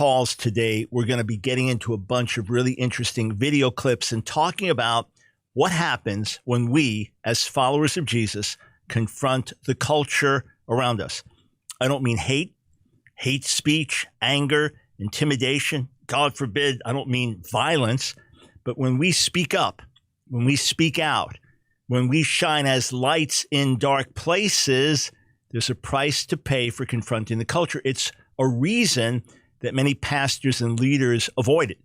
calls today, we're going to be getting into a bunch of really interesting video clips and talking about what happens when we, as followers of Jesus, confront the culture around us. I don't mean hate speech, anger, intimidation. God forbid, I don't mean violence. But when we speak up, when we speak out, when we shine as lights in dark places, there's a price to pay for confronting the culture. It's a reason that many pastors and leaders avoid it.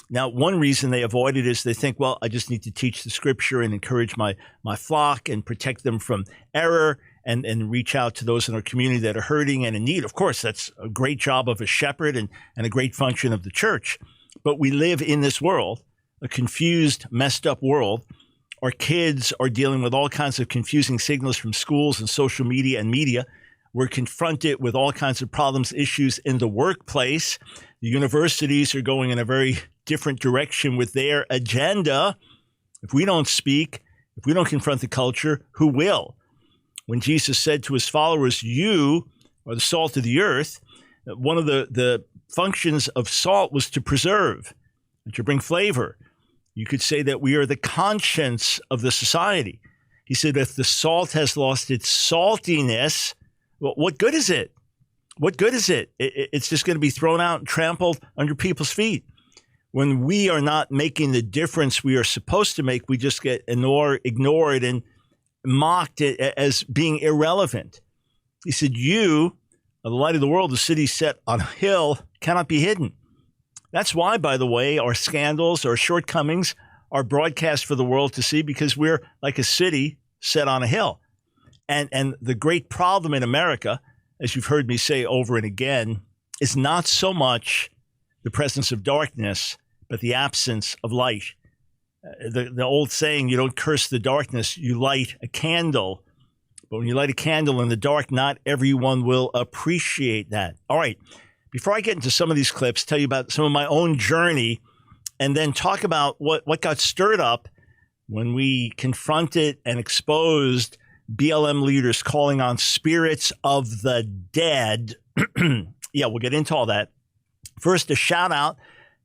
Now, one reason they avoid it is they think, well, I just need to teach the scripture and encourage my flock and protect them from error and reach out to those in our community that are hurting and in need. Of course, that's a great job of a shepherd and a great function of the church. But we live in this world, a confused, messed up world. Our kids are dealing with all kinds of confusing signals from schools and social media and media. We're confronted with all kinds of problems, issues in the workplace. The universities are going in a very different direction with their agenda. If we don't speak, if we don't confront the culture, who will? When Jesus said to his followers, you are the salt of the earth, one of the functions of salt was to preserve and to bring flavor. You could say that we are the conscience of the society. He said, if the salt has lost its saltiness, well, what good is it? What good is it? It's just going to be thrown out and trampled under people's feet. When we are not making the difference we are supposed to make, we just get ignored and mocked as being irrelevant. He said, you are the light of the world. The city set on a hill cannot be hidden. That's why, by the way, our scandals, our shortcomings are broadcast for the world to see, because we're like a city set on a hill. And the great problem in America, as you've heard me say over and again, is not so much the presence of darkness, but the absence of light. The old saying, you don't curse the darkness, you light a candle. But when you light a candle in the dark, not everyone will appreciate that. All right, before I get into some of these clips, tell you about some of my own journey, and then talk about what got stirred up when we confronted and exposed BLM leaders calling on spirits of the dead. Yeah, we'll get into all that. First, a shout out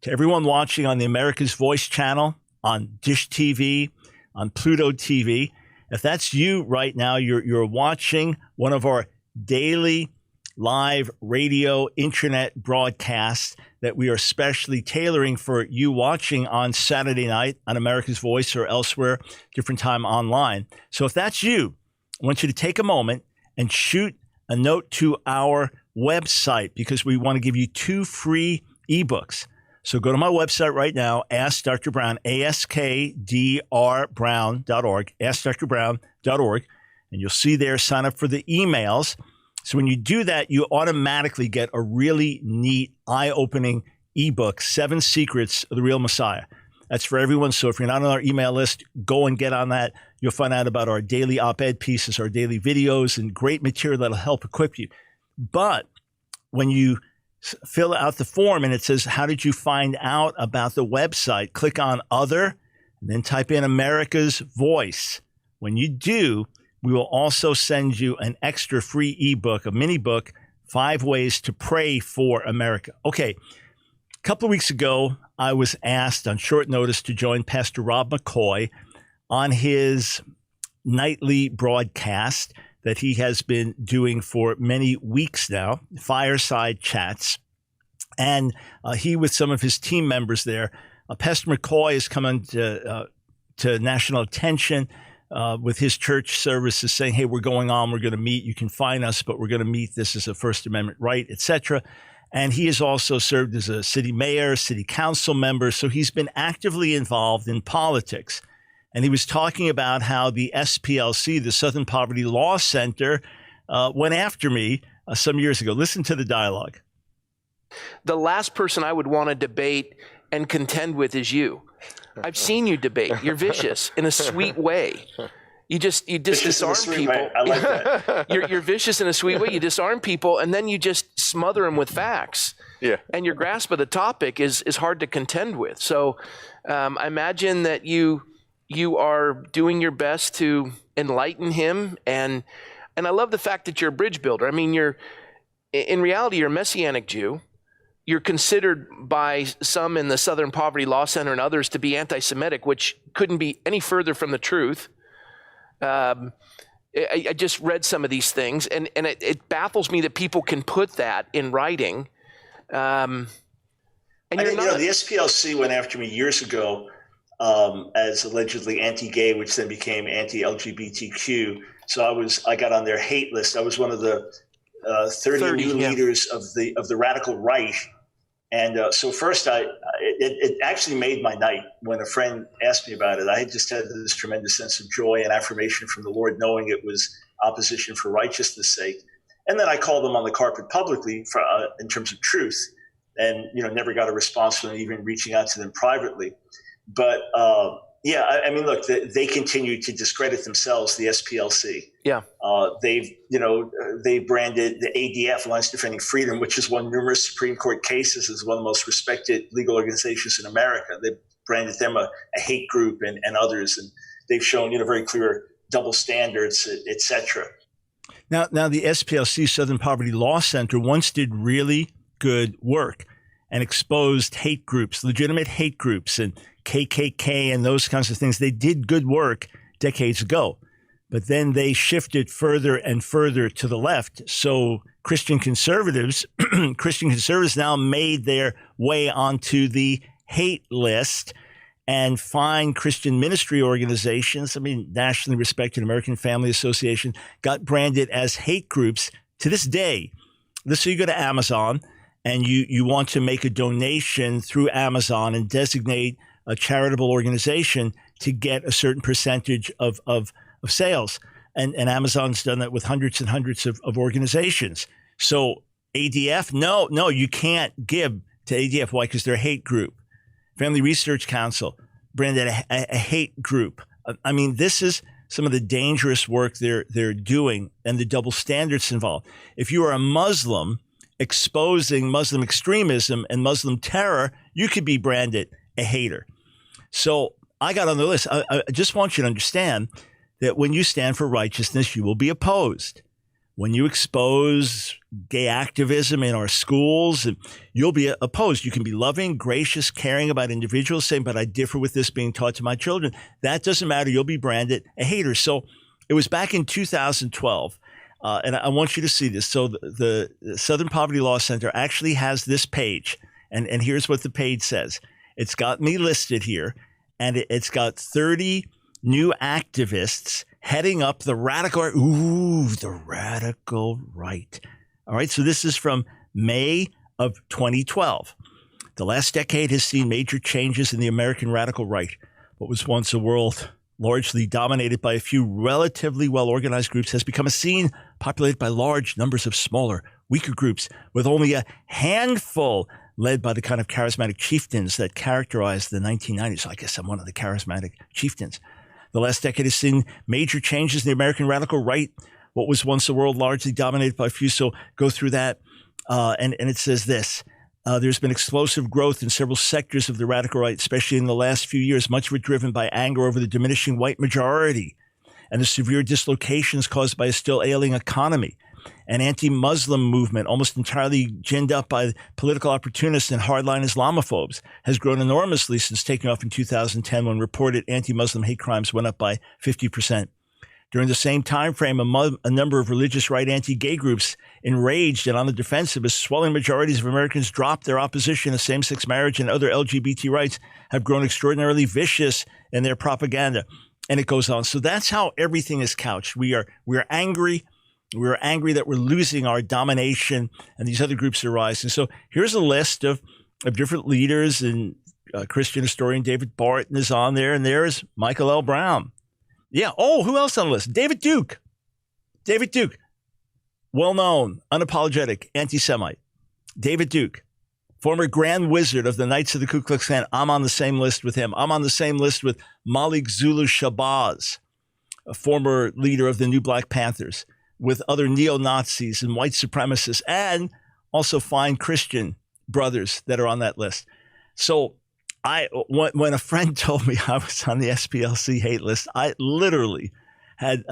to everyone watching on the America's Voice channel, on Dish TV, on Pluto TV. If that's you right now, you're watching one of our daily live radio internet broadcasts that we are specially tailoring for you watching on Saturday night on America's Voice or elsewhere, different time online. So if that's you, I want you to take a moment and shoot a note to our website, because we want to give you 2 free ebooks. So go to my website right now, Ask Dr. Brown, askdrbrown.org, askdrbrown.org, and you'll see there, sign up for the emails. So when you do that, you automatically get a really neat, eye-opening ebook, 7 Secrets of the Real Messiah. That's for everyone. So if you're not on our email list, go and get on that. You'll find out about our daily op-ed pieces, our daily videos, and great material that'll help equip you. But when you fill out the form and it says, how did you find out about the website? Click on Other, and then type in America's Voice. When you do, we will also send you an extra free ebook, a mini book, 5 Ways to Pray for America. Okay, a couple of weeks ago, I was asked on short notice to join Pastor Rob McCoy on his nightly broadcast that he has been doing for many weeks now, Fireside Chats. And he, with some of his team members there, Pastor McCoy has come into national attention with his church services saying, hey, we're going on, we're going to meet, you can find us, but we're going to meet, this is a First Amendment right, etc. And he has also served as a city mayor, city council member, so he's been actively involved in politics. And he was talking about how the SPLC, the Southern Poverty Law Center, went after me some years ago. Listen to the dialogue. The last person I would want to debate and contend with is you. I've seen you debate. You're vicious in a sweet way. You just disarm people. Way. I like that. You're vicious in a sweet way. You disarm people, and then you just smother them with facts. Yeah. And your grasp of the topic is hard to contend with. So I imagine that you are doing your best to enlighten him, and I love the fact that you're a bridge builder. I mean, in reality, you're a Messianic Jew. you're considered by some in the Southern Poverty Law Center and others to be anti-Semitic, which couldn't be any further from the truth. I just read some of these things, and it baffles me that people can put that in writing. And the SPLC went after me years ago as allegedly anti-gay, which then became anti-LGBTQ. So I got on their hate list. I was one of the 30 new leaders of the radical right. And so first, it actually made my night when a friend asked me about it. I had just had this tremendous sense of joy and affirmation from the Lord, knowing it was opposition for righteousness' sake. And then I called them on the carpet publicly in terms of truth, and never got a response from them, even reaching out to them privately. But look, they continue to discredit themselves, the SPLC. Yeah. They branded the ADF, Alliance Defending Freedom, which has won numerous Supreme Court cases as one of the most respected legal organizations in America. They branded them a hate group and others, and they've shown very clear double standards, et cetera. Now the SPLC, Southern Poverty Law Center, once did really good work and exposed hate groups, legitimate hate groups, and KKK and those kinds of things. They did good work decades ago, but then they shifted further and further to the left. So Christian conservatives now made their way onto the hate list, and find Christian ministry organizations, nationally respected American Family Association, got branded as hate groups to this day. So you go to Amazon and you want to make a donation through Amazon and designate a charitable organization to get a certain percentage of sales. And Amazon's done that with hundreds and hundreds of organizations. So ADF, no, you can't give to ADF. Why? Because they're a hate group. Family Research Council branded a hate group. This is some of the dangerous work they're doing and the double standards involved. If you are a Muslim exposing Muslim extremism and Muslim terror, you could be branded a hater. So I got on the list. I just want you to understand that when you stand for righteousness, you will be opposed. When you expose gay activism in our schools, you'll be opposed. You can be loving, gracious, caring about individuals, saying, but I differ with this being taught to my children. That doesn't matter. You'll be branded a hater. So it was back in 2012, and I want you to see this. So the Southern Poverty Law Center actually has this page, and here's what the page says. It's got me listed here, and it's got 30 new activists heading up the radical right. All right, so this is from May of 2012. The last decade has seen major changes in the American radical right. What was once a world largely dominated by a few relatively well-organized groups has become a scene populated by large numbers of smaller, weaker groups with only a handful led by the kind of charismatic chieftains that characterized the 1990s. So I guess I'm one of the charismatic chieftains. The last decade has seen major changes in the American radical right. What was once a world largely dominated by a few. So go through that. And it says this. There's been explosive growth in several sectors of the radical right, especially in the last few years, much of it driven by anger over the diminishing white majority and the severe dislocations caused by a still ailing economy. An anti-Muslim movement, almost entirely ginned up by political opportunists and hardline Islamophobes, has grown enormously since taking off in 2010 when reported anti-Muslim hate crimes went up by 50%. During the same time frame, a number of religious right anti-gay groups, enraged and on the defensive as swelling majorities of Americans dropped their opposition to same-sex marriage and other LGBT rights, have grown extraordinarily vicious in their propaganda. And it goes on. So that's how everything is couched. We are angry. We're angry that we're losing our domination and these other groups are rising. So here's a list of different leaders, and Christian historian David Barton is on there, and there's Michael L. Brown. Yeah. Oh, who else on the list? David Duke. David Duke. Well-known, unapologetic, anti-Semite. David Duke, former Grand Wizard of the Knights of the Ku Klux Klan. I'm on the same list with him. I'm on the same list with Malik Zulu Shabazz, a former leader of the New Black Panthers, with other neo-Nazis and white supremacists, and also fine Christian brothers that are on that list. So when a friend told me I was on the SPLC hate list, I literally had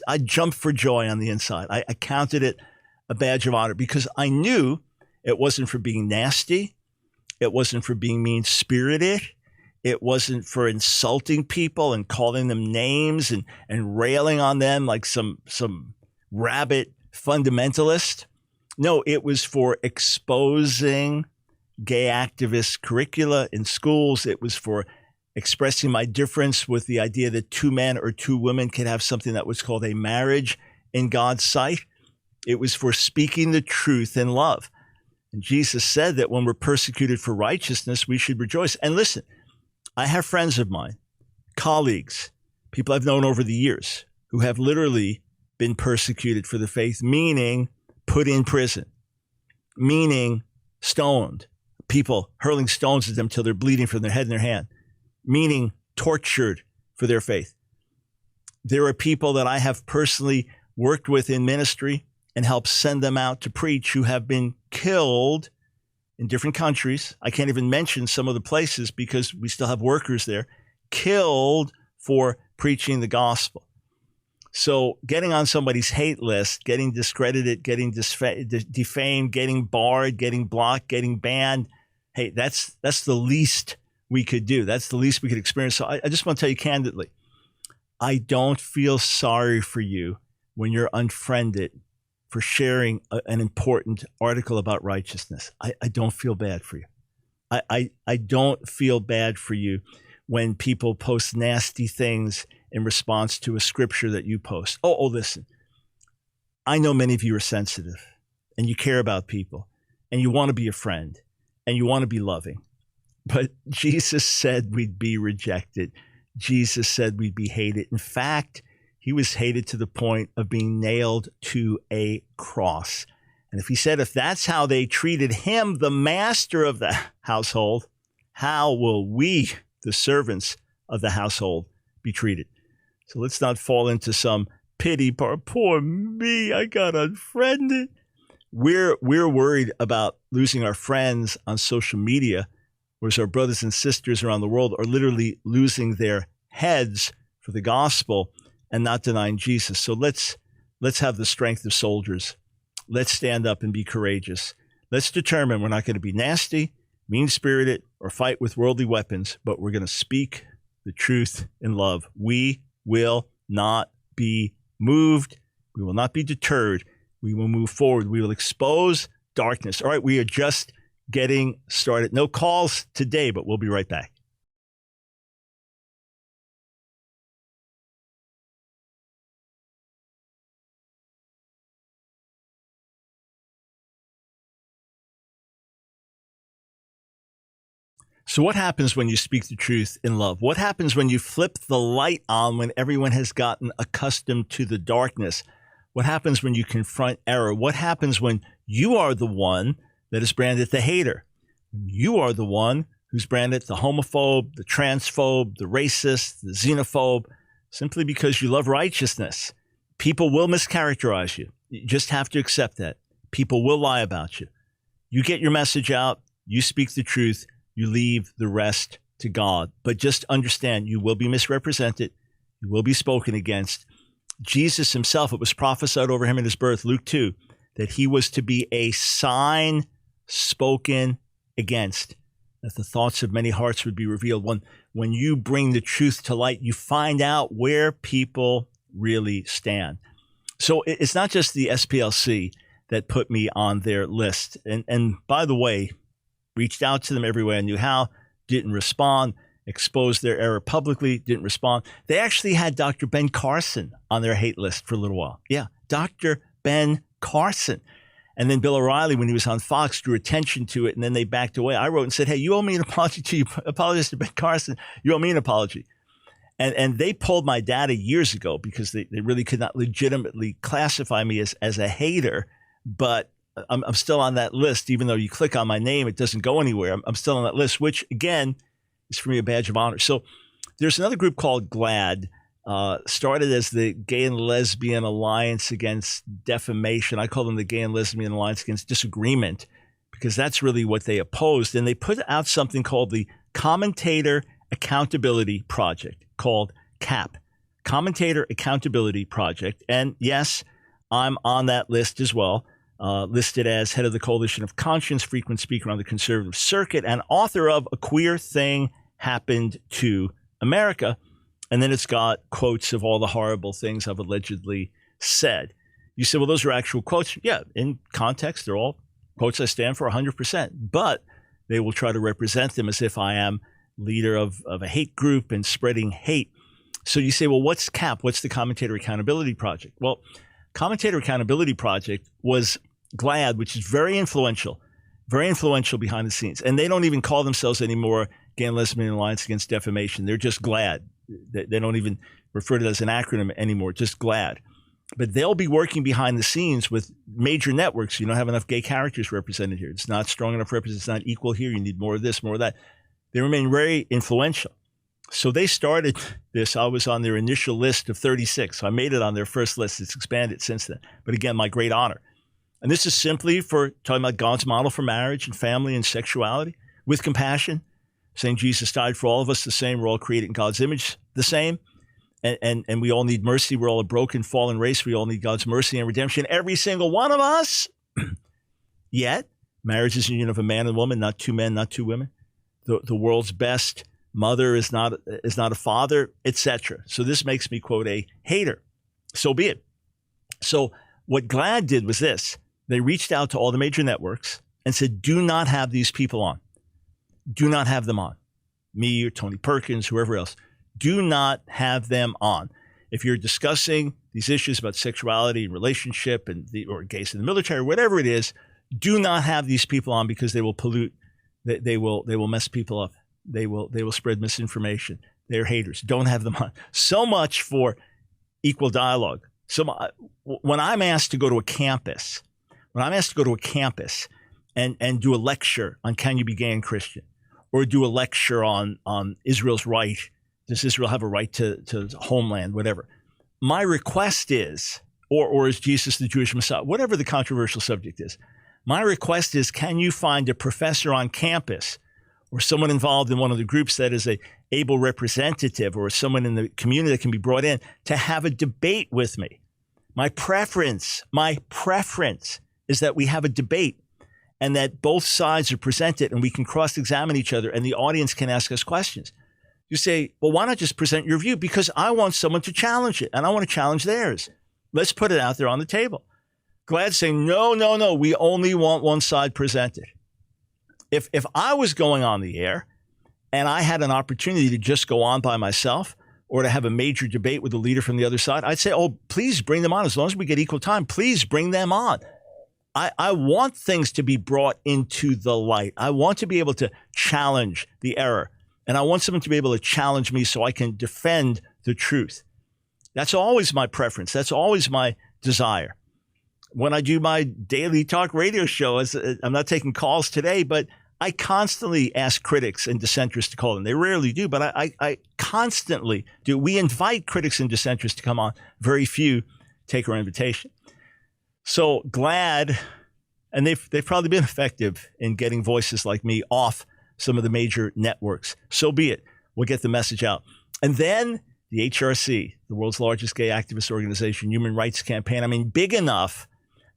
I jumped for joy on the inside. I counted it a badge of honor because I knew It wasn't for being nasty. It wasn't for being mean-spirited. It wasn't for insulting people and calling them names and railing on them like some rabid fundamentalist. No, it was for exposing gay activist curricula in schools. It was for expressing my difference with the idea that two men or two women could have something that was called a marriage in God's sight. It was for speaking the truth in love. And Jesus said that when we're persecuted for righteousness, we should rejoice. And listen, I have friends of mine, colleagues, people I've known over the years who have literally been persecuted for the faith, meaning put in prison, meaning stoned, people hurling stones at them till they're bleeding from their head and their hand, meaning tortured for their faith. There are people that I have personally worked with in ministry and helped send them out to preach who have been killed in different countries. I can't even mention some of the places because we still have workers there, killed for preaching the gospel. So getting on somebody's hate list, getting discredited, getting defamed, getting barred, getting blocked, getting banned, hey, that's the least we could do. That's the least we could experience. So I just want to tell you candidly, I don't feel sorry for you when you're unfriended for sharing an important article about righteousness. I don't feel bad for you. I don't feel bad for you when people post nasty things in response to a scripture that you post. Oh, listen, I know many of you are sensitive and you care about people and you want to be a friend and you want to be loving. But Jesus said we'd be rejected. Jesus said we'd be hated. In fact, he was hated to the point of being nailed to a cross. And if he said, if that's how they treated him, the master of the household, how will we, the servants of the household, be treated? So let's not fall into some pity. Poor me, I got unfriended. We're worried about losing our friends on social media, whereas our brothers and sisters around the world are literally losing their heads for the gospel and not denying Jesus. So let's have the strength of soldiers. Let's stand up and be courageous. Let's determine we're not going to be nasty, mean-spirited, or fight with worldly weapons, but we're going to speak the truth in love. We will not be moved. We will not be deterred. We will move forward. We will expose darkness. All right, we are just getting started. No calls today, but we'll be right back. So what happens when you speak the truth in love? What happens when you flip the light on when everyone has gotten accustomed to the darkness? What happens when you confront error? What happens when you are the one that is branded the hater? You are the one who's branded the homophobe, the transphobe, the racist, the xenophobe, simply because you love righteousness. People will mischaracterize you. You just have to accept that. People will lie about you. You get your message out. You speak the truth. You leave the rest to God. But just understand, you will be misrepresented. You will be spoken against. Jesus himself, it was prophesied over him in his birth, Luke 2, that he was to be a sign spoken against, that the thoughts of many hearts would be revealed. When you bring the truth to light, you find out where people really stand. So it's not just the SPLC that put me on their list. And by the way, reached out to them every way I knew how, didn't respond, exposed their error publicly, didn't respond. They actually had Dr. Ben Carson on their hate list for a little while. Yeah, Dr. Ben Carson. And then Bill O'Reilly, when he was on Fox, drew attention to it, and then they backed away. I wrote and said, hey, you owe me an apology to you. Apologize to Ben Carson. You owe me an apology. And they pulled my data years ago because they really could not legitimately classify me as a hater, but I'm still on that list. Even though you click on my name, it doesn't go anywhere. I'm still on that list, which, again, is for me a badge of honor. So there's another group called GLAAD, started as the Gay and Lesbian Alliance Against Defamation. I call them the Gay and Lesbian Alliance Against Disagreement because that's really what they opposed. And they put out something called the Commentator Accountability Project, called CAP, Commentator Accountability Project. And yes, I'm on that list as well. listed as head of the Coalition of Conscience, frequent speaker on the conservative circuit, and author of A Queer Thing Happened to America. And then it's got quotes of all the horrible things I've allegedly said. You say, well, those are actual quotes. Yeah, in context, they're all quotes I stand for 100%. But they will try to represent them as if I am leader of a hate group and spreading hate. So you say, well, what's CAP? What's the Commentator Accountability Project? Well, Commentator Accountability Project was GLAAD, which is very influential behind the scenes. And they don't even call themselves anymore Gay and Lesbian Alliance Against Defamation. They're just GLAAD. They don't even refer to it as an acronym anymore, just GLAAD. But they'll be working behind the scenes with major networks. You don't have enough gay characters represented here. It's not strong enough representation. It's not equal here. You need more of this, more of that. They remain very influential. So they started this. I was on their initial list of 36. So I made it on their first list. It's expanded since then. But again, my great honor. And this is simply for talking about God's model for marriage and family and sexuality with compassion, saying Jesus died for all of us the same. We're all created in God's image the same. And we all need mercy. We're all a broken, fallen race. We all need God's mercy and redemption. Every single one of us. Yet, marriage is a union of a man and woman, not two men, not two women. The world's best mother is not a father, etc. So this makes me, quote, a hater. So be it. So what GLAAD did was this. They reached out to all the major networks and said, do not have these people on. Do not have them on. Me or Tony Perkins, whoever else. Do not have them on. If you're discussing these issues about sexuality and relationship or gays in the military, or whatever it is, do not have these people on because they will pollute. They will mess people up. They will spread misinformation. They're haters. Don't have them on. So much for equal dialogue. So when I'm asked to go to a campus, and do a lecture on can you be gay and Christian, or do a lecture on Israel's right, does Israel have a right to homeland, whatever. My request is, or is Jesus the Jewish Messiah, whatever the controversial subject is, my request is, can you find a professor on campus or someone involved in one of the groups that is a able representative or someone in the community that can be brought in to have a debate with me? My preference is that we have a debate and that both sides are presented and we can cross-examine each other and the audience can ask us questions. You say, well, why not just present your view? Because I want someone to challenge it and I want to challenge theirs. Let's put it out there on the table. GLAAD saying, no, we only want one side presented. If I was going on the air and I had an opportunity to just go on by myself or to have a major debate with a leader from the other side, I'd say, oh, please bring them on. As long as we get equal time, please bring them on. I want things to be brought into the light. I want to be able to challenge the error. And I want someone to be able to challenge me so I can defend the truth. That's always my preference. That's always my desire. When I do my daily talk radio show, I'm not taking calls today, but I constantly ask critics and dissenters to call in. They rarely do, but I constantly do. We invite critics and dissenters to come on. Very few take our invitation. So GLAAD, and they've probably been effective in getting voices like me off some of the major networks. So be it. We'll get the message out. And then the HRC, the world's largest gay activist organization, human rights campaign. I mean, big enough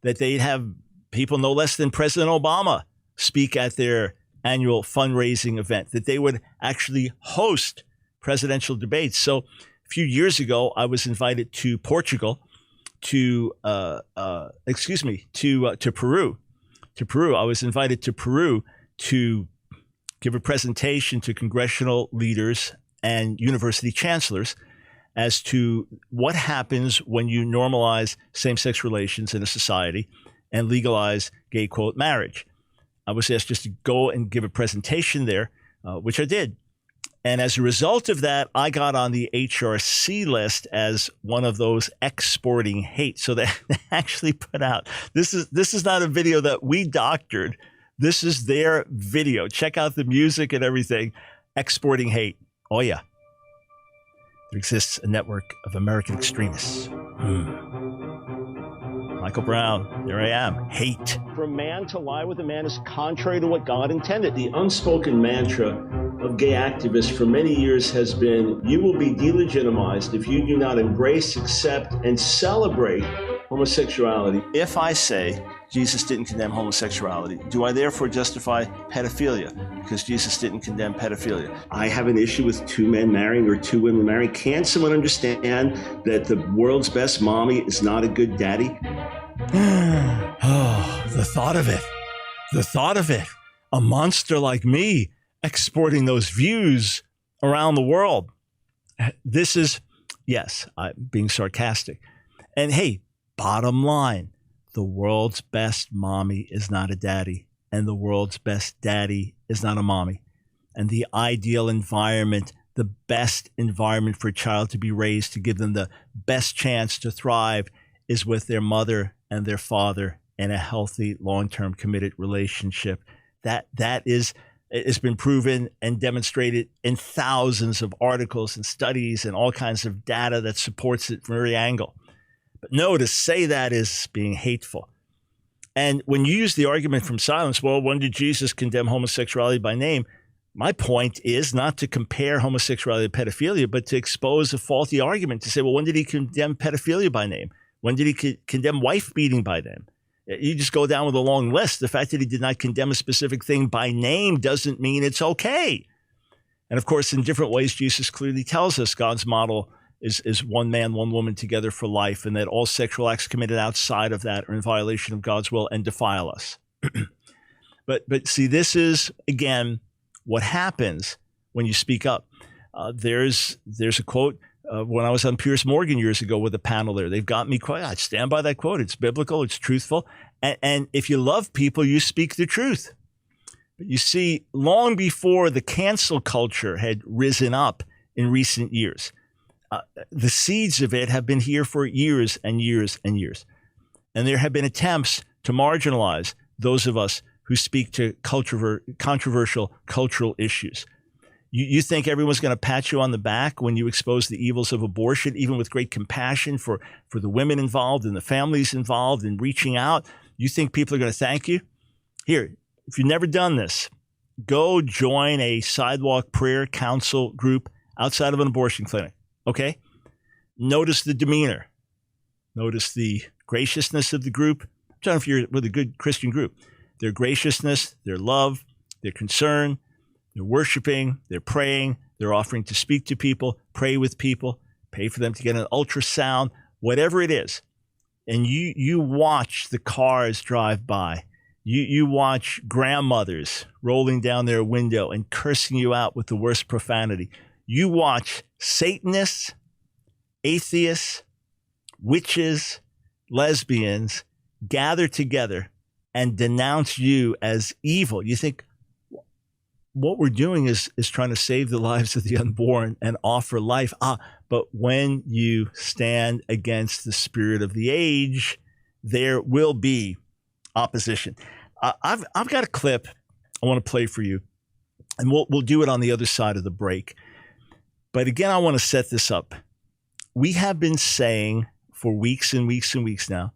that they'd have people no less than President Obama speak at their annual fundraising event, that they would actually host presidential debates. So a few years ago, I was invited to Portugal, to Peru. I was invited to Peru to give a presentation to congressional leaders and university chancellors as to what happens when you normalize same-sex relations in a society and legalize gay, quote, marriage. I was asked just to go and give a presentation there, which I did. And as a result of that, I got on the HRC list as one of those exporting hate. So they actually put out, this is not a video that we doctored. This is their video. Check out the music and everything. Exporting hate. Oh, yeah. There exists a network of American extremists. Michael Brown, there I am. Hate. For a man to lie with a man is contrary to what God intended. The unspoken mantra of gay activists for many years has been, you will be delegitimized if you do not embrace, accept, and celebrate homosexuality. If I say Jesus didn't condemn homosexuality, do I therefore justify pedophilia because Jesus didn't condemn pedophilia? I have an issue with two men marrying or two women marrying. Can someone understand that the world's best mommy is not a good daddy? Oh, the thought of it. The thought of it. A monster like me exporting those views around the world. This is, yes, I'm being sarcastic. And hey, bottom line, the world's best mommy is not a daddy, and the world's best daddy is not a mommy. And the ideal environment, the best environment for a child to be raised, to give them the best chance to thrive, is with their mother and their father in a healthy, long-term committed relationship. That is, it's been proven and demonstrated in thousands of articles and studies and all kinds of data that supports it from every angle. But no, to say that is being hateful. And when you use the argument from silence, well, when did Jesus condemn homosexuality by name? My point is not to compare homosexuality to pedophilia, but to expose a faulty argument to say, well, when did he condemn pedophilia by name? When did he condemn wife beating by name? You just go down with a long list. The fact that he did not condemn a specific thing by name doesn't mean it's okay. And of course, in different ways, Jesus clearly tells us God's model is one man, one woman together for life, and that all sexual acts committed outside of that are in violation of God's will and defile us. But see, this is, again, what happens when you speak up. There's a quote when I was on Piers Morgan years ago with a panel there. They've got me quite, I'd stand by that quote. It's biblical, it's truthful. And if you love people, you speak the truth. But you see, long before the cancel culture had risen up in recent years, the seeds of it have been here for years and years and years. And there have been attempts to marginalize those of us who speak to controversial cultural issues. You think everyone's going to pat you on the back when you expose the evils of abortion, even with great compassion for the women involved and the families involved in reaching out? You think people are going to thank you? Here, if you've never done this, go join a sidewalk prayer council group outside of an abortion clinic, okay? Notice the demeanor. Notice the graciousness of the group. I'm talking if you're with a good Christian group. Their graciousness, their love, their concern. They're worshiping, they're praying, they're offering to speak to people, pray with people, pay for them to get an ultrasound, whatever it is. And you watch the cars drive by. You watch grandmothers rolling down their window and cursing you out with the worst profanity. You watch Satanists, atheists, witches, lesbians gather together and denounce you as evil. You think, what we're doing is trying to save the lives of the unborn and offer life. But when you stand against the spirit of the age, there will be opposition. I've got a clip I want to play for you, and we'll do it on the other side of the break. But again, I want to set this up. We have been saying for weeks and weeks and weeks now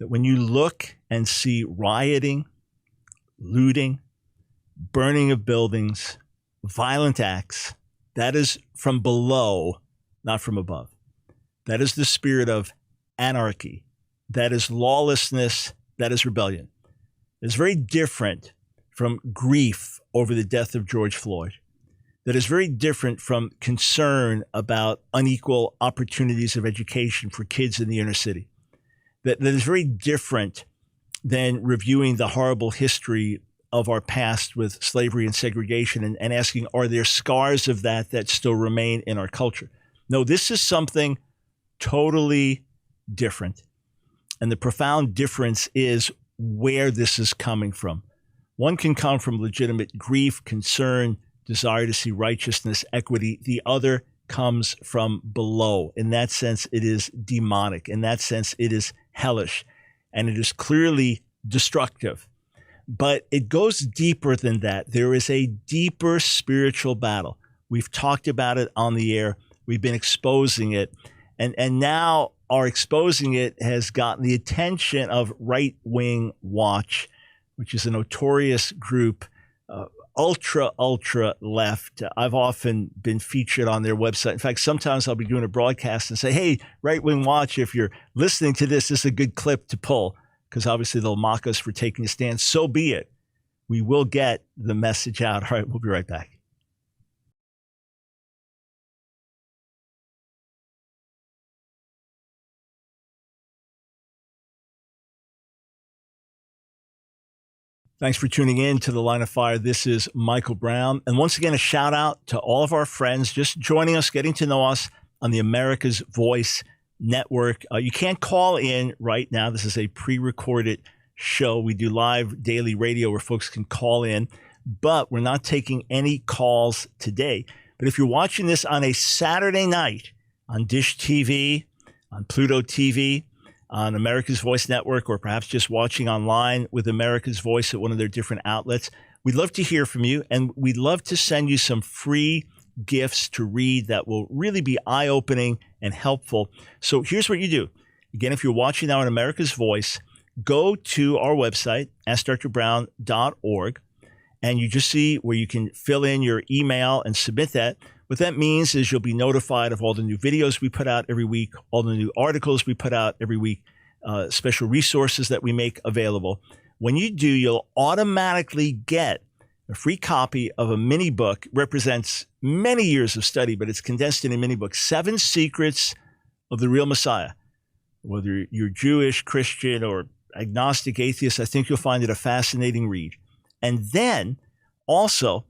that when you look and see rioting, looting, burning of buildings, violent acts, that is from below, not from above. That is the spirit of anarchy. That is lawlessness. That is rebellion. It's very different from grief over the death of George Floyd. That is very different from concern about unequal opportunities of education for kids in the inner city. That is very different than reviewing the horrible history of our past with slavery and segregation and asking, are there scars of that still remain in our culture? No, this is something totally different. And the profound difference is where this is coming from. One can come from legitimate grief, concern, desire to see righteousness, equity. The other comes from below. In that sense, it is demonic. In that sense, it is hellish. And it is clearly destructive. But it goes deeper than that. There is a deeper spiritual battle. We've talked about it on the air. We've been exposing it. And now our exposing it has gotten the attention of Right Wing Watch, which is a notorious group ultra left. I've often been featured on their website. In fact, sometimes I'll be doing a broadcast and say, hey, Right Wing Watch, if you're listening to this, this is a good clip to pull, because obviously they'll mock us for taking a stand. So be it. We will get the message out. All right, we'll be right back. Thanks for tuning in to The Line of Fire. This is Michael Brown. And once again, a shout out to all of our friends just joining us, getting to know us on the America's Voice Network. You can't call in right now. This is a pre-recorded show. We do live daily radio where folks can call in, but we're not taking any calls today. But if you're watching this on a Saturday night on Dish TV, on Pluto TV, on America's Voice Network, or perhaps just watching online with America's Voice at one of their different outlets, we'd love to hear from you, and we'd love to send you some free gifts to read that will really be eye-opening and helpful. So here's what you do. Again, if you're watching now on America's Voice, go to our website, AskDrBrown.org, and you just see where you can fill in your email and submit that. What that means is you'll be notified of all the new videos we put out every week, all the new articles we put out every week, special resources that we make available. When you do, you'll automatically get a free copy of a mini book. Represents many years of study, but it's condensed in a mini book, 7 Secrets of the Real Messiah. Whether you're Jewish, Christian, or agnostic, atheist, I think you'll find it a fascinating read. And then also,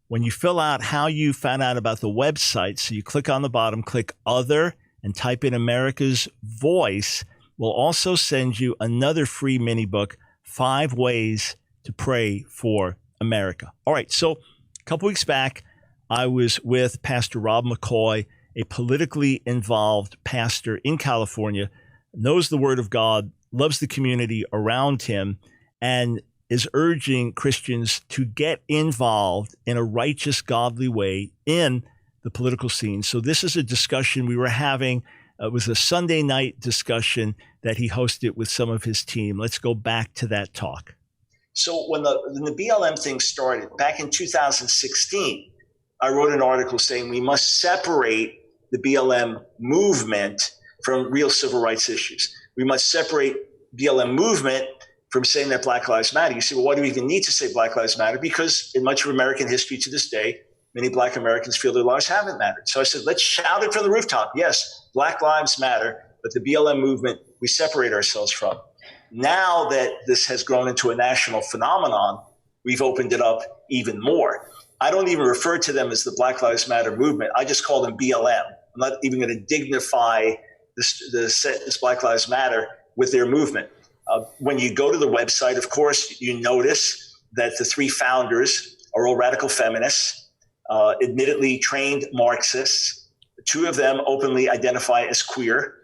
when you fill out how you found out about the website, so you click on the bottom, click Other, and type in America's Voice, we'll also send you another free mini book, 5 Ways to Pray for America. All right, so a couple weeks back, I was with Pastor Rob McCoy, a politically involved pastor in California, knows the Word of God, loves the community around him, and is urging Christians to get involved in a righteous, godly way in the political scene. So this is a discussion we were having. It was a Sunday night discussion that he hosted with some of his team. Let's go back to that talk. So when the BLM thing started back in 2016, I wrote an article saying we must separate the BLM movement from real civil rights issues. We must separate BLM movement from saying that Black Lives Matter. You say, well, why do we even need to say Black Lives Matter? Because in much of American history to this day, many Black Americans feel their lives haven't mattered. So I said, let's shout it from the rooftop. Yes, Black Lives Matter, but the BLM movement, we separate ourselves from. Now that this has grown into a national phenomenon, we've opened it up even more. I don't even refer to them as the Black Lives Matter movement. I just call them BLM. I'm not even going to dignify this Black Lives Matter with their movement. When you go to the website, of course, you notice that the 3 founders are all radical feminists, admittedly trained Marxists. 2 of them openly identify as queer.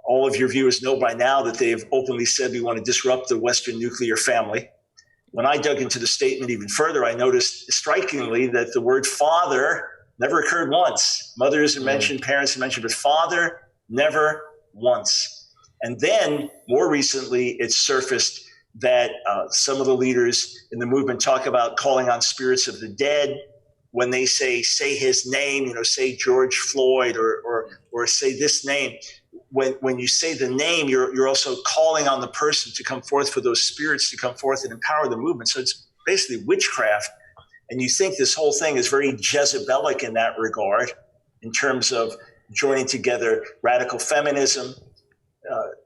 All of your viewers know by now that they've openly said we want to disrupt the Western nuclear family. When I dug into the statement even further, I noticed strikingly that the word father never occurred once. Mothers are mentioned, parents are mentioned, but father never once. And then more recently, it surfaced that some of the leaders in the movement talk about calling on spirits of the dead. When they say his name, say George Floyd or say this name. When you say the name, you're also calling on the person to come forth, for those spirits to come forth and empower the movement. So it's basically witchcraft. And you think this whole thing is very Jezebelic in that regard, in terms of joining together radical feminism,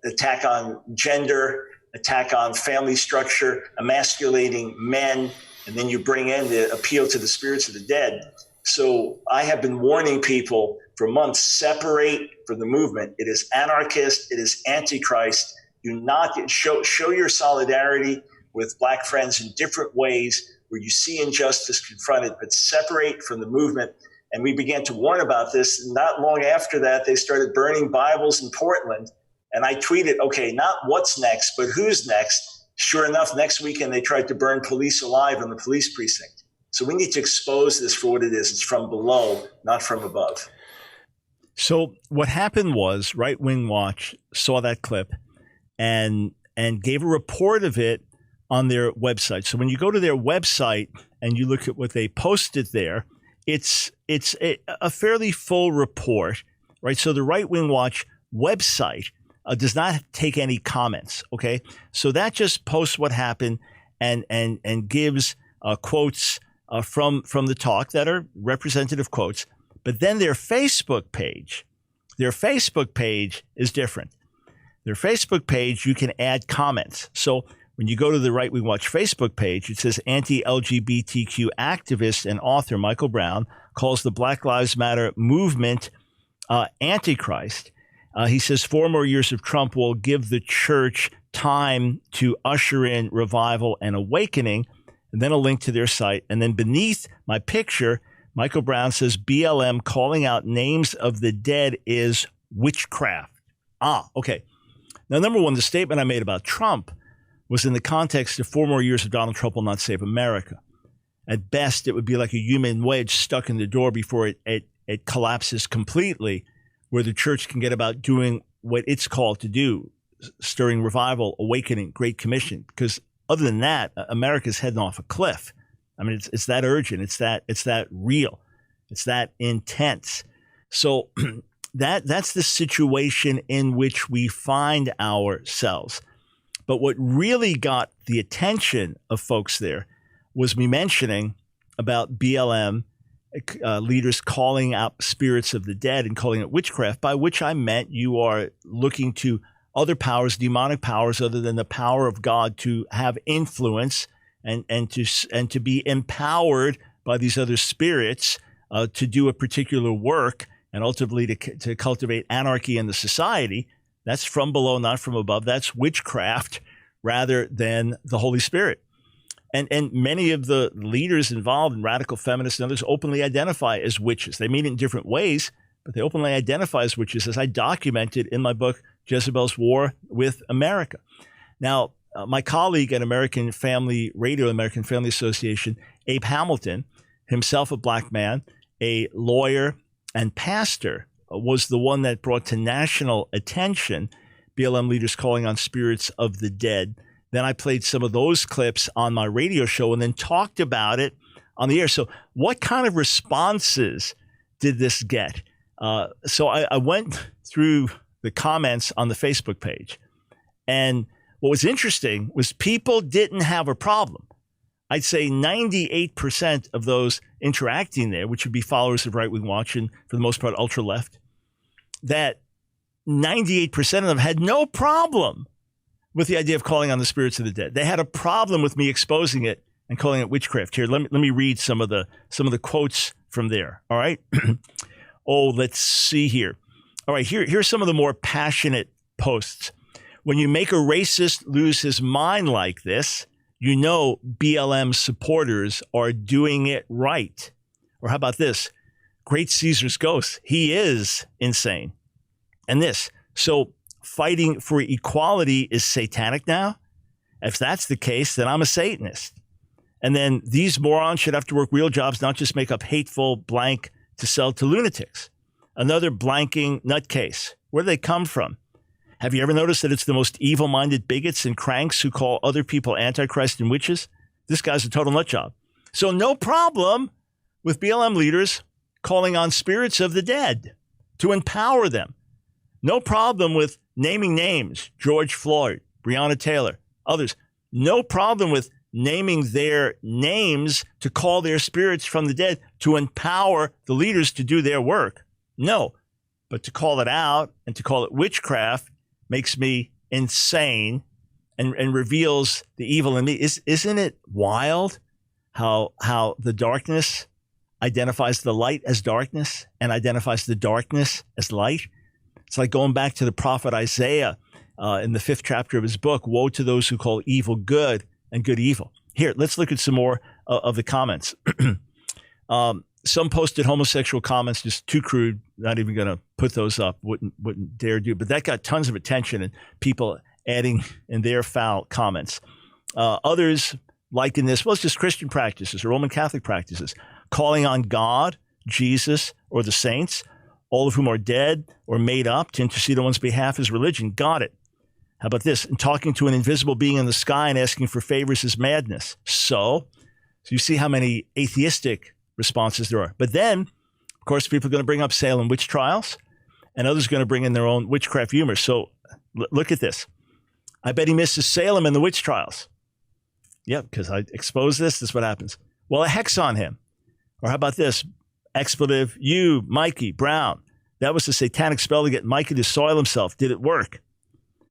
attack on gender, attack on family structure, emasculating men, and then you bring in the appeal to the spirits of the dead. So I have been warning people for months, separate from the movement. It is anarchist. It is antichrist. Do not show your solidarity with Black friends in different ways where you see injustice confronted, but separate from the movement. And we began to warn about this. Not long after that, they started burning Bibles in Portland. And I tweeted, okay, not what's next, but who's next? Sure enough, next weekend, they tried to burn police alive in the police precinct. So we need to expose this for what it is. It's from below, not from above. So what happened was Right Wing Watch saw that clip and gave a report of it on their website. So when you go to their website and you look at what they posted there, it's a fairly full report, right? So the Right Wing Watch website does not take any comments, okay? So that just posts what happened and gives quotes from the talk that are representative quotes. But then their Facebook page is different. Their Facebook page, you can add comments. So when you go to the Right Wing Watch Facebook page, it says anti-LGBTQ activist and author Michael Brown calls the Black Lives Matter movement antichrist. He says 4 more years of Trump will give the church time to usher in revival and awakening, and then a link to their site. And then beneath my picture, Michael Brown says BLM calling out names of the dead is witchcraft. Okay. Now, number one, the statement I made about Trump was in the context of 4 more years of Donald Trump will not save America. At best, it would be like a human wedge stuck in the door before it collapses completely, where the church can get about doing what it's called to do, stirring revival, awakening, Great Commission. Because other than that, America's heading off a cliff. I mean, it's that urgent. It's that real. It's that intense. So that's the situation in which we find ourselves. But what really got the attention of folks there was me mentioning about BLM leaders calling out spirits of the dead and calling it witchcraft, by which I meant you are looking to other powers, demonic powers, other than the power of God to have influence and to be empowered by these other spirits to do a particular work and ultimately to cultivate anarchy in the society. That's from below, not from above. That's witchcraft rather than the Holy Spirit. And many of the leaders involved in radical feminists and others openly identify as witches. They mean it in different ways, but they openly identify as witches, as I documented in my book, Jezebel's War with America. Now, my colleague at American Family Radio, American Family Association, Abe Hamilton, himself a black man, a lawyer and pastor, was the one that brought to national attention BLM leaders calling on spirits of the dead. Then I played some of those clips on my radio show and then talked about it on the air. So what kind of responses did this get? So I went through the comments on the Facebook page. And what was interesting was people didn't have a problem. I'd say 98% of those interacting there, which would be followers of Right Wing Watch and for the most part ultra left, that 98% of them had no problem with the idea of calling on the spirits of the dead. They had a problem with me exposing it and calling it witchcraft. Here, let me read some of the quotes from there. All right. Let's see here. All right, here's some of the more passionate posts. When you make a racist lose his mind like this, you know BLM supporters are doing it right. Or how about this? Great Caesar's ghost. He is insane. And this. So fighting for equality is satanic now? If that's the case, then I'm a Satanist. And then these morons should have to work real jobs, not just make up hateful blank to sell to lunatics. Another blanking nutcase. Where do they come from? Have you ever noticed that it's the most evil-minded bigots and cranks who call other people antichrist and witches? This guy's a total nutjob. So no problem with BLM leaders calling on spirits of the dead to empower them. No problem with naming names, George Floyd, Breonna Taylor, others. No problem with naming their names to call their spirits from the dead to empower the leaders to do their work. No, but to call it out and to call it witchcraft makes me insane and reveals the evil in me. Isn't it wild how the darkness identifies the light as darkness and identifies the darkness as light? It's like going back to the prophet Isaiah in the 5th chapter of his book, woe to those who call evil good and good evil. Here, let's look at some more of the comments. Some posted homosexual comments, just too crude, not even going to put those up, wouldn't dare do. But that got tons of attention and people adding in their foul comments. Others liken this, well, it's just Christian practices or Roman Catholic practices, calling on God, Jesus, or the saints, all of whom are dead or made up to intercede on one's behalf as religion. Got it. How about this? And talking to an invisible being in the sky and asking for favors is madness. So you see how many atheistic responses there are. But then, of course, people are going to bring up Salem witch trials, and others are going to bring in their own witchcraft humor. So look at this. I bet he misses Salem in the witch trials. Yeah, because I exposed this. This is what happens. Well, a hex on him. Or how about this? Expletive, you, Mikey, Brown. That was a satanic spell to get Mikey to soil himself. Did it work?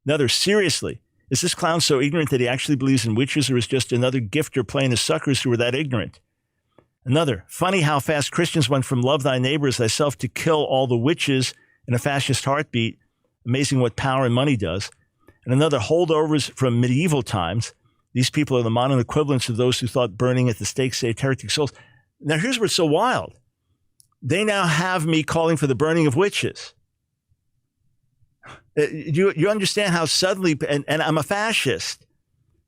Another, seriously, is this clown so ignorant that he actually believes in witches, or is just another gifter playing the suckers who are that ignorant? Another, funny how fast Christians went from love thy neighbor as thyself to kill all the witches in a fascist heartbeat. Amazing what power and money does. And another, holdovers from medieval times. These people are the modern equivalents of those who thought burning at the stake saved heretic souls. Now, here's what's so wild. They now have me calling for the burning of witches. You understand how suddenly, and I'm a fascist,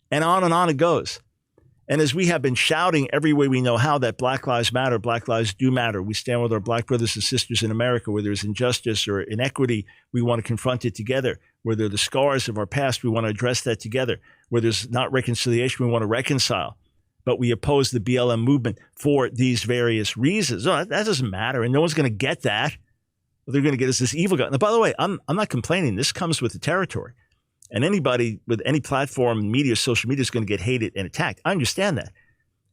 and on it goes. And as we have been shouting every way we know how that Black Lives Matter, Black Lives do matter. We stand with our Black brothers and sisters in America. Where there's injustice or inequity, we want to confront it together. Where there are the scars of our past, we want to address that together. Where there's not reconciliation, we want to reconcile. But we oppose the BLM movement for these various reasons. No, that doesn't matter, and no one's going to get that. What they're going to get is this evil guy. Now, by the way, I'm not complaining. This comes with the territory. And anybody with any platform, media, social media is going to get hated and attacked. I understand that.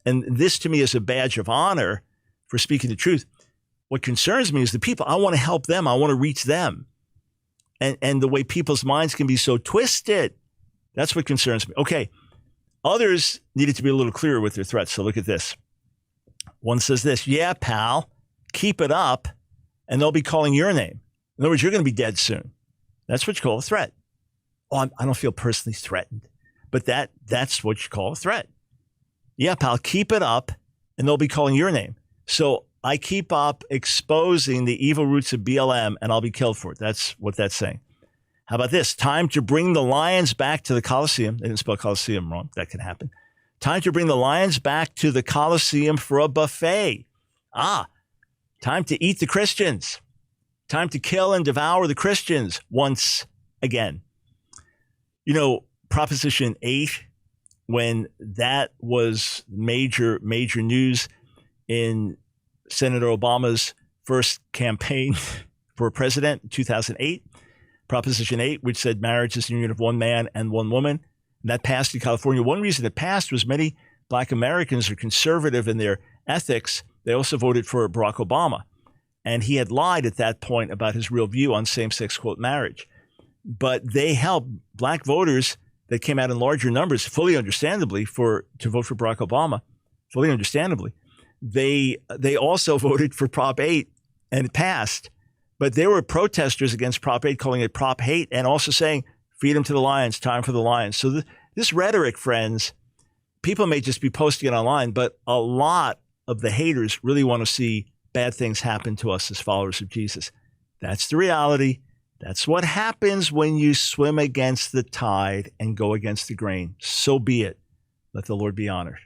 And this to me is a badge of honor for speaking the truth. What concerns me is the people. I want to help them. I want to reach them. And the way people's minds can be so twisted. That's what concerns me. Okay. Others needed to be a little clearer with their threats. So look at this. One says this, yeah, pal, keep it up, and they'll be calling your name. In other words, you're going to be dead soon. That's what you call a threat. Oh, I don't feel personally threatened, but that's what you call a threat. Yeah, pal, keep it up, and they'll be calling your name. So I keep up exposing the evil roots of BLM, and I'll be killed for it. That's what that's saying. How about this? Time to bring the lions back to the Coliseum. They didn't spell Coliseum wrong. That can happen. Time to bring the lions back to the Coliseum for a buffet. Time to eat the Christians. Time to kill and devour the Christians once again. You know, Proposition 8, when that was major news in Senator Obama's first campaign for president in 2008, Proposition 8, which said marriage is the union of one man and one woman, and that passed in California. One reason it passed was many Black Americans are conservative in their ethics. They also voted for Barack Obama, and he had lied at that point about his real view on same-sex, quote, marriage. But they helped Black voters that came out in larger numbers, fully understandably, to vote for Barack Obama, fully understandably. They also voted for Prop 8, and it passed. But there were protesters against Prop 8, calling it Prop Hate, and also saying, feed them to the lions, time for the lions. So this rhetoric, friends, people may just be posting it online, but a lot of the haters really want to see bad things happen to us as followers of Jesus. That's the reality. That's what happens when you swim against the tide and go against the grain. So be it. Let the Lord be honored.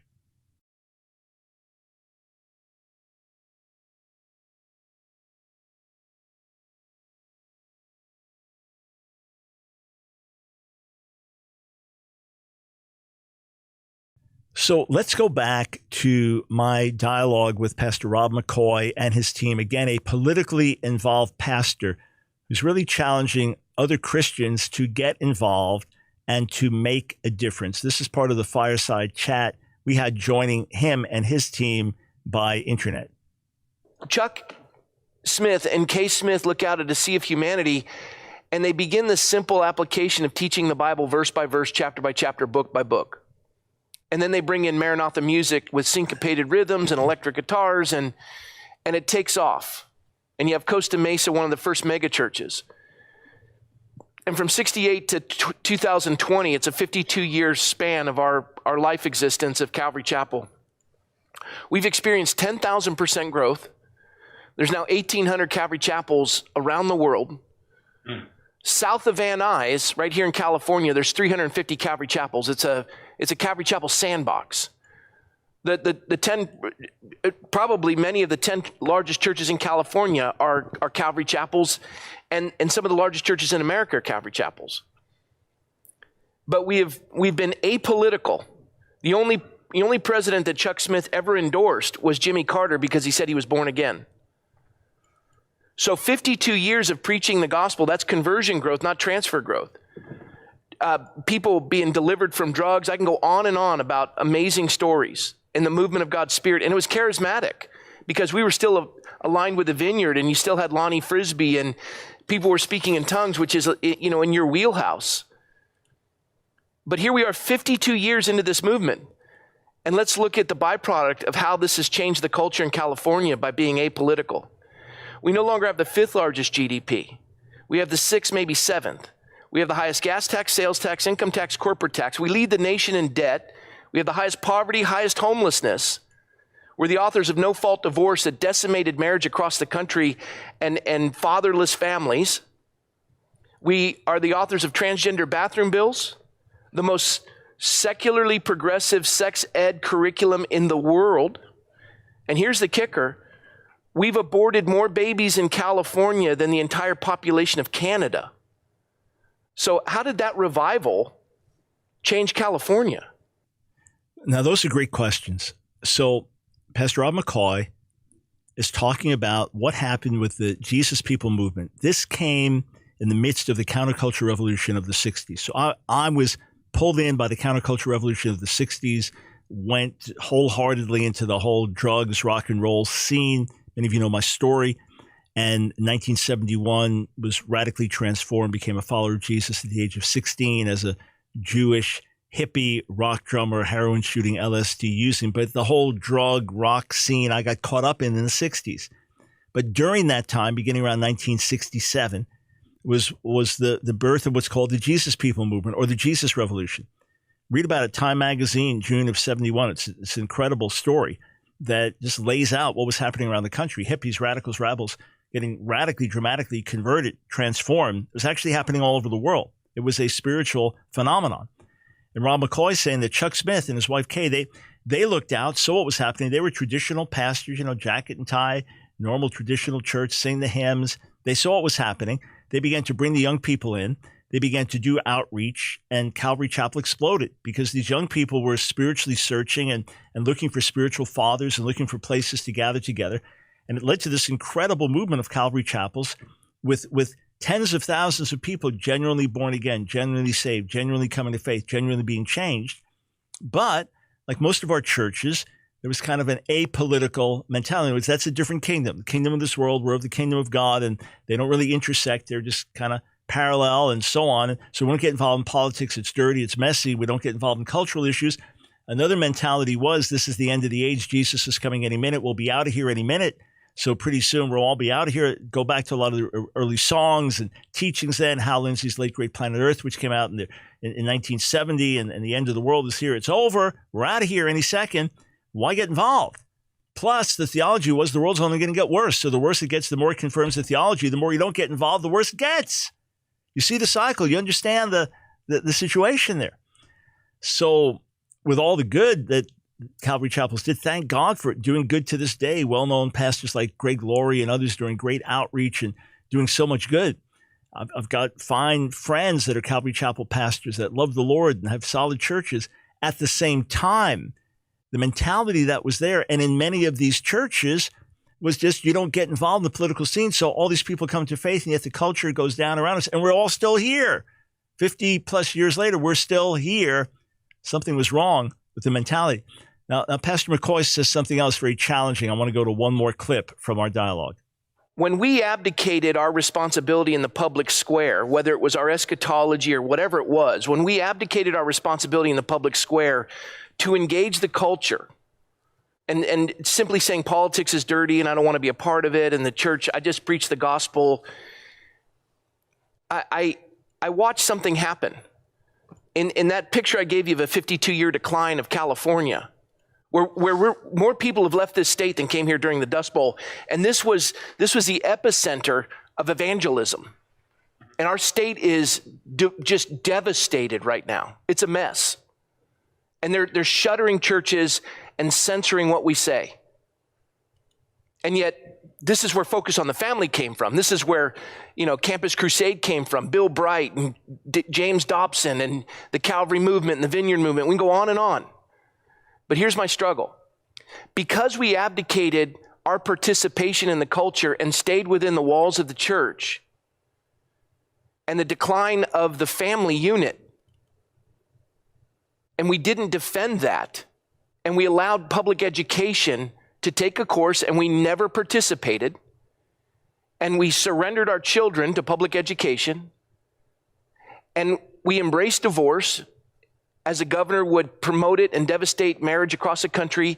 So let's go back to my dialogue with Pastor Rob McCoy and his team. Again, a politically involved pastor who's really challenging other Christians to get involved and to make a difference. This is part of the fireside chat we had joining him and his team by internet. Chuck Smith and Kay Smith look out at a sea of humanity, and they begin the simple application of teaching the Bible verse by verse, chapter by chapter, book by book. And then they bring in Maranatha music with syncopated rhythms and electric guitars, and it takes off. And you have Costa Mesa, one of the first mega churches. And from 68 to 2020, it's a 52-year span of our life existence of Calvary Chapel. We've experienced 10,000% growth. There's now 1,800 Calvary Chapels around the world. South of Van Nuys, right here in California, there's 350 Calvary Chapels. It's a Calvary Chapel sandbox. Probably many of the 10 largest churches in California are Calvary Chapels, and some of the largest churches in America are Calvary Chapels. But we've been apolitical. The only president that Chuck Smith ever endorsed was Jimmy Carter because he said he was born again. So 52 years of preaching the gospel, that's conversion growth, not transfer growth. People being delivered from drugs. I can go on and on about amazing stories in the movement of God's Spirit. And it was charismatic because we were still aligned with the vineyard, and you still had Lonnie Frisbee, and people were speaking in tongues, which is, in your wheelhouse. But here we are 52 years into this movement. And let's look at the byproduct of how this has changed the culture in California by being apolitical. We no longer have the 5th largest GDP. We have the 6th, maybe 7th. We have the highest gas tax, sales tax, income tax, corporate tax. We lead the nation in debt. We have the highest poverty, highest homelessness. We're the authors of no-fault divorce that decimated marriage across the country and fatherless families. We are the authors of transgender bathroom bills, the most secularly progressive sex ed curriculum in the world. And here's the kicker. We've aborted more babies in California than the entire population of Canada. So how did that revival change California? Now, those are great questions. So Pastor Rob McCoy is talking about what happened with the Jesus People movement. This came in the midst of the counterculture revolution of the 60s. So I was pulled in by the counterculture revolution of the 60s, went wholeheartedly into the whole drugs, rock and roll scene. Many of you know my story. And 1971 was radically transformed, became a follower of Jesus at the age of 16 as a Jewish hippie rock drummer, heroin shooting, LSD using. But the whole drug rock scene I got caught up in the 60s. But during that time, beginning around 1967, was the birth of what's called the Jesus People movement or the Jesus Revolution. Read about it, Time Magazine, June of 71. It's an incredible story that just lays out what was happening around the country. Hippies, radicals, rebels getting radically, dramatically converted, transformed. It was actually happening all over the world. It was a spiritual phenomenon. And Rob McCoy saying that Chuck Smith and his wife Kay, they looked out, saw what was happening. They were traditional pastors, jacket and tie, normal traditional church, sing the hymns. They saw what was happening. They began to bring the young people in. They began to do outreach, and Calvary Chapel exploded because these young people were spiritually searching and looking for spiritual fathers and looking for places to gather together. And it led to this incredible movement of Calvary Chapels with tens of thousands of people genuinely born again, genuinely saved, genuinely coming to faith, genuinely being changed. But like most of our churches, there was kind of an apolitical mentality. In other words, that's a different kingdom. The kingdom of this world, we're of the kingdom of God, and they don't really intersect. They're just kind of parallel and so on. So we don't get involved in politics. It's dirty. It's messy. We don't get involved in cultural issues. Another mentality was this is the end of the age. Jesus is coming any minute. We'll be out of here any minute. So pretty soon we'll all be out of here. Go back to a lot of the early songs and teachings then. Hal Lindsey's Late Great Planet Earth, which came out in 1970, and the end of the world is here. It's over. We're out of here any second. Why get involved? Plus, the theology was the world's only going to get worse. So the worse it gets, the more it confirms the theology. The more you don't get involved, the worse it gets. You see the cycle. You understand the situation there. So with all the good that Calvary Chapels did, thank God for it, doing good to this day. Well-known pastors like Greg Laurie and others doing great outreach and doing so much good. I've got fine friends that are Calvary Chapel pastors that love the Lord and have solid churches. At the same time, the mentality that was there, and in many of these churches, was just you don't get involved in the political scene, so all these people come to faith, and yet the culture goes down around us, and we're all still here. 50 plus years later, we're still here. Something was wrong with the mentality. Now, Pastor McCoy says something else very challenging. I want to go to one more clip from our dialogue. When we abdicated our responsibility in the public square, whether it was our eschatology or whatever it was, when we abdicated our responsibility in the public square to engage the culture and simply saying politics is dirty and I don't want to be a part of it, and the church, I just preach the gospel, I watched something happen. In that picture I gave you of a 52-year decline of California, where more people have left this state than came here during the Dust Bowl. And this was the epicenter of evangelism. And our state is just devastated right now. It's a mess. And they're shuttering churches and censoring what we say. And yet, this is where Focus on the Family came from. This is where, Campus Crusade came from. Bill Bright and James Dobson and the Calvary movement and the Vineyard movement. We can go on and on. But here's my struggle. Because we abdicated our participation in the culture and stayed within the walls of the church, and the decline of the family unit, and we didn't defend that, and we allowed public education to take a course, and we never participated, and we surrendered our children to public education, and we embraced divorce as a governor would promote it and devastate marriage across the country,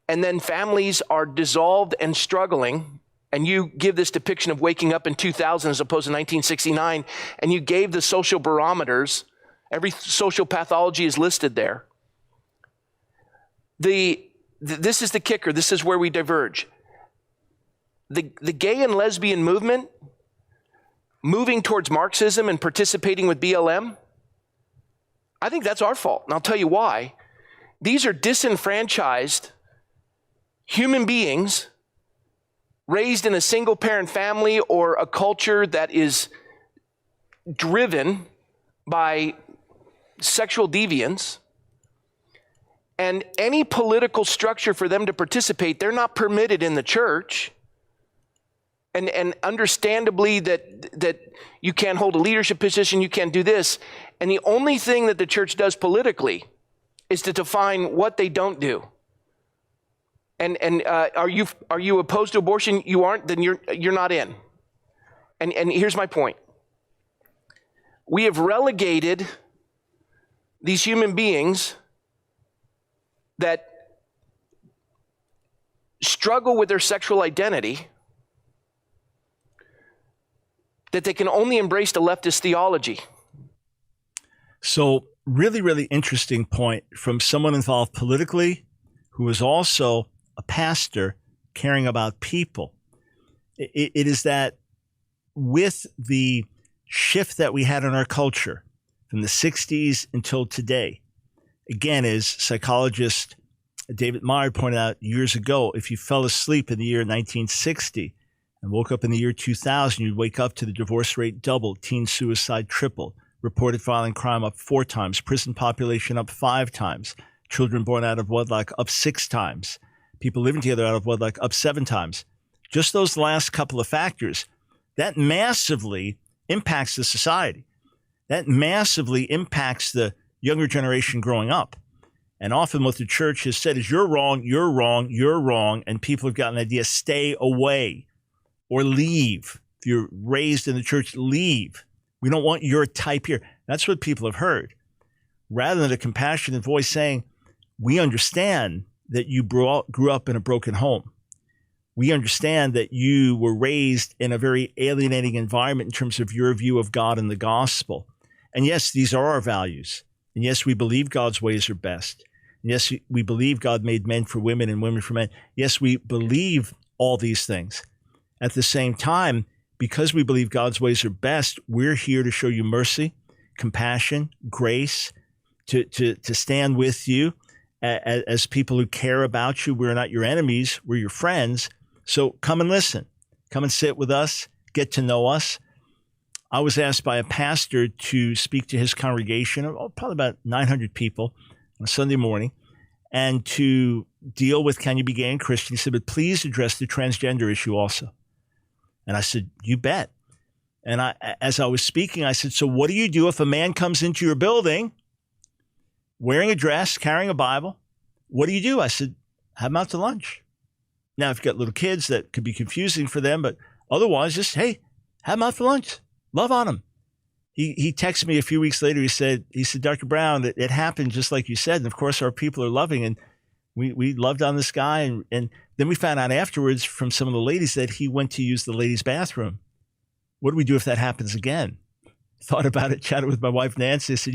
and then families are dissolved and struggling, and you give this depiction of waking up in 2000 as opposed to 1969, and you gave the social barometers, every social pathology is listed there. This is the kicker. This is where we diverge. The gay and lesbian movement, moving towards Marxism and participating with BLM, I think that's our fault. And I'll tell you why. These are disenfranchised human beings raised in a single parent family or a culture that is driven by sexual deviance. And any political structure for them to participate, they're not permitted in the church. And understandably that you can't hold a leadership position, you can't do this. And the only thing that the church does politically is to define what they don't do. And are you opposed to abortion? You aren't, then you're not in. And here's my point. We have relegated these human beings that struggle with their sexual identity, that they can only embrace the leftist theology. So really, really interesting point from someone involved politically who is also a pastor caring about people. It is that with the shift that we had in our culture from the 60s until today, again, as psychologist David Meyer pointed out years ago, if you fell asleep in the year 1960 and woke up in the year 2000, you'd wake up to the divorce rate doubled, teen suicide tripled, reported violent crime up 4 times, prison population up 5 times, children born out of wedlock up 6 times, people living together out of wedlock up 7 times. Just those last couple of factors, that massively impacts the society. That massively impacts the younger generation growing up. And often what the church has said is, you're wrong, you're wrong, you're wrong. And people have gotten the idea, stay away or leave. If you're raised in the church, leave. We don't want your type here. That's what people have heard. Rather than a compassionate voice saying, we understand that you grew up in a broken home. We understand that you were raised in a very alienating environment in terms of your view of God and the gospel. And yes, these are our values. And yes, we believe God's ways are best. And yes, we believe God made men for women and women for men. Yes, we believe all these things. At the same time, because we believe God's ways are best, we're here to show you mercy, compassion, grace, to stand with you as people who care about you. We're not your enemies, we're your friends. So come and listen. Come and sit with us, get to know us. I was asked by a pastor to speak to his congregation, probably about 900 people, on a Sunday morning, and to deal with can you be gay and Christian. He said, but please address the transgender issue also. And I said, you bet. And as I was speaking, I said, so what do you do if a man comes into your building wearing a dress, carrying a Bible? What do you do? I said, have him out to lunch. Now, if you've got little kids, that could be confusing for them, but otherwise, just, hey, have him out for lunch. Love on him. He texted me a few weeks later. He said, Dr. Brown, it happened just like you said. And of course, our people are loving. And we loved on this guy. And then we found out afterwards from some of the ladies that he went to use the ladies' bathroom. What do we do if that happens again? Thought about it, chatted with my wife, Nancy. I said,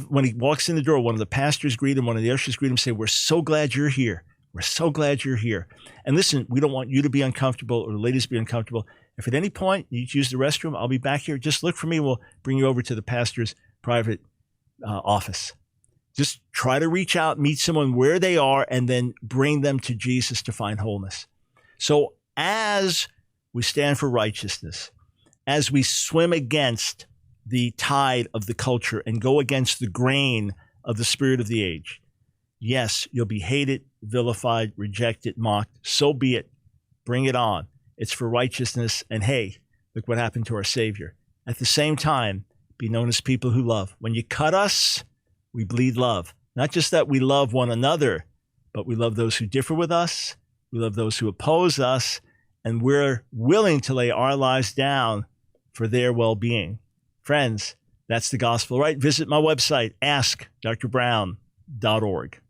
when he walks in the door, one of the pastors greet him, one of the ushers greet him, say, we're so glad you're here. We're so glad you're here. And listen, we don't want you to be uncomfortable or the ladies to be uncomfortable. If at any point you use the restroom, I'll be back here. Just look for me. We'll bring you over to the pastor's private office. Just try to reach out, meet someone where they are, and then bring them to Jesus to find wholeness. So as we stand for righteousness, as we swim against the tide of the culture and go against the grain of the spirit of the age, yes, you'll be hated, vilified, rejected, mocked. So be it. Bring it on. It's for righteousness. And hey, look what happened to our Savior. At the same time, be known as people who love. When you cut us, we bleed love. Not just that we love one another, but we love those who differ with us. We love those who oppose us. And we're willing to lay our lives down for their well-being. Friends, that's the gospel, right? Visit my website, askdrbrown.org.